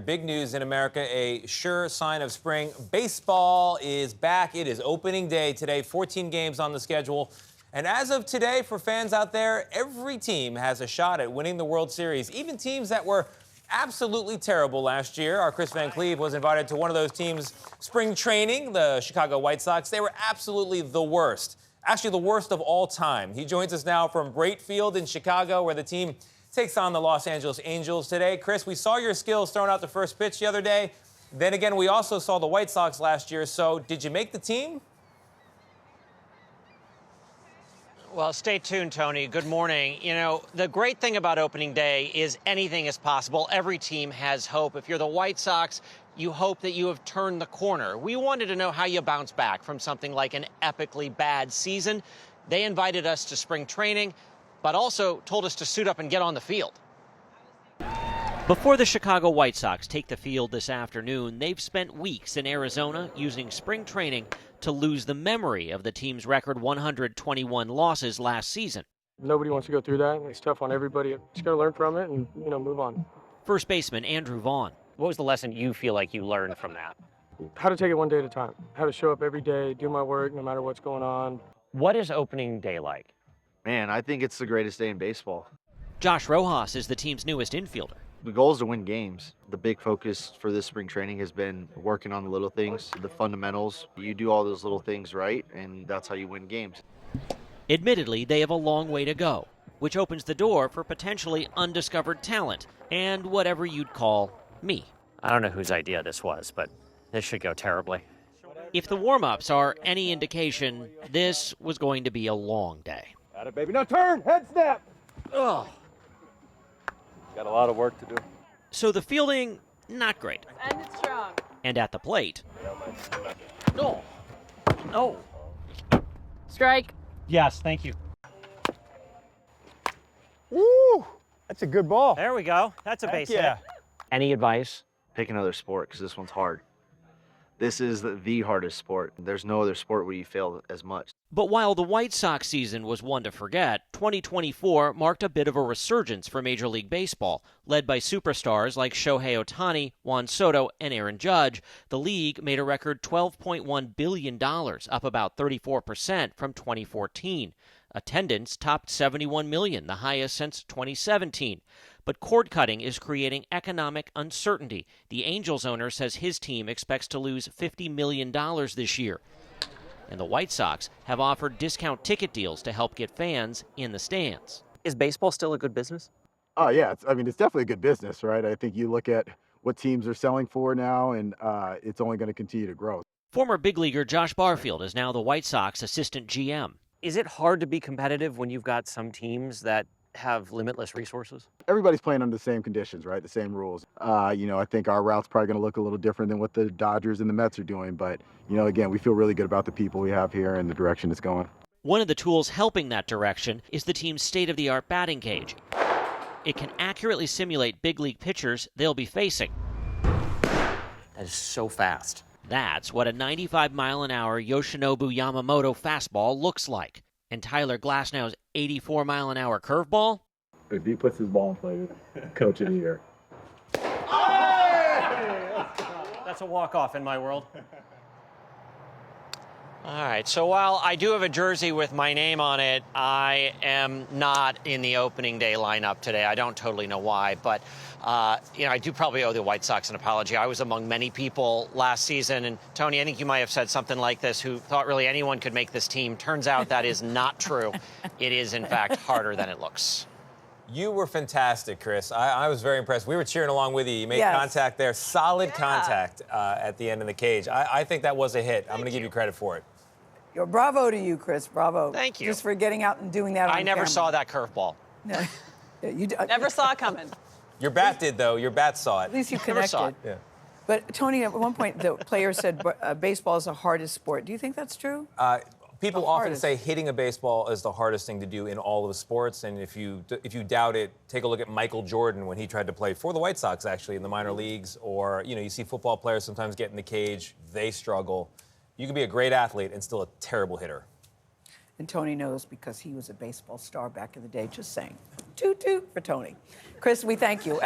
big news in America, a sure sign of spring. Baseball is back. It is opening day today, 14 games on the schedule. And as of today, for fans out there, every team has a shot at winning the World Series, even teams that were absolutely terrible last year. Our Kris Van Cleave was invited to one of those teams' spring training, the Chicago White Sox. They were absolutely the worst, actually the worst of all time. He joins us now from Bright Field in Chicago, where the team takes on the Los Angeles Angels today. Kris, we saw your skills throwing out the first pitch the other day. Then again, we also saw the White Sox last year. So did you make the team? Well, stay tuned, Tony. Good morning. You know, the great thing about opening day is anything is possible. Every team has hope. If you're the White Sox, you hope that you have turned the corner. We wanted to know how you bounce back from something like an epically bad season. They invited us to spring training, but also told us to suit up and get on the field. Before the Chicago White Sox take the field this afternoon, they've spent weeks in Arizona using spring training to lose the memory of the team's record 121 losses last season. Nobody wants to go through that. It's tough on everybody. Just got to learn from it and, move on. First baseman Andrew Vaughn. What was the lesson you feel like you learned from that? How to take it one day at a time. How to show up every day, do my work no matter what's going on. What is opening day like? Man, I think it's the greatest day in baseball. Josh Rojas is the team's newest infielder. The goal is to win games. The big focus for this spring training has been working on the little things, the fundamentals. You do all those little things right, and that's how you win games. Admittedly, they have a long way to go, which opens the door for potentially undiscovered talent and whatever you'd call me. I don't know whose idea this was, but this should go terribly. If the warm-ups are any indication, this was going to be a long day. Got it, baby. Now turn, head snap. Ugh. Got a lot of work to do. So the fielding, not great. And it's strong. And at the plate. No. No. Strike. Yes, thank you. Woo! That's a good ball. There we go. That's a base hit. Any advice? Pick another sport, because this one's hard. This is the hardest sport. There's no other sport where you fail as much. But while the White Sox season was one to forget, 2024 marked a bit of a resurgence for Major League Baseball. Led by superstars like Shohei Ohtani, Juan Soto, and Aaron Judge, the league made a record $12.1 billion, up about 34% from 2014. Attendance topped 71 million, the highest since 2017. But cord cutting is creating economic uncertainty. The Angels owner says his team expects to lose $50 million this year. And the White Sox have offered discount ticket deals to help get fans in the stands. Is baseball still a good business? Oh, yeah. It's definitely a good business, right? I think you look at what teams are selling for now, and it's only going to continue to grow. Former big leaguer Josh Barfield is now the White Sox assistant GM. Is it hard to be competitive when you've got some teams that have limitless resources? Everybody's playing under the same conditions, right? The same rules. I think our route's probably going to look a little different than what the Dodgers and the Mets are doing. But, again, we feel really good about the people we have here and the direction it's going. One of the tools helping that direction is the team's state-of-the-art batting cage. It can accurately simulate big league pitchers they'll be facing. That is so fast. That's what a 95-mile-an-hour Yoshinobu Yamamoto fastball looks like. And Tyler Glasnow's 84-mile-an-hour curveball? If he puts his ball in play, coach of the year. That's a walk-off in my world. All right, so while I do have a jersey with my name on it, I am not in the opening day lineup today. I don't totally know why, but I do probably owe the White Sox an apology. I was among many people last season, and Tony, I think you might have said something like this, who thought really anyone could make this team. Turns out that is not true. It is, in fact, harder than it looks. You were fantastic, Kris. I was very impressed. We were cheering along with you. You made contact there, solid contact at the end of the cage. I think that was a hit. I'm going to give you credit for it. Bravo to you, Kris. Bravo. Thank you. Just for getting out and doing that on I never camera. saw that curveball. You Never saw it coming. Your bat did, though. Your bat saw it. At least you Never saw connected. it. Yeah. But, Tony, at one point, the player said baseball is the hardest sport. Do you think that's true? People often say hitting a baseball is the hardest thing to do in all of sports, and if you doubt it, take a look at Michael Jordan when he tried to play for the White Sox, actually, in the minor leagues, or, you see football players sometimes get in the cage. They struggle. You can be a great athlete and still a terrible hitter. And Tony knows because he was a baseball star back in the day. Just saying. Toot toot for Tony. Kris, we thank you.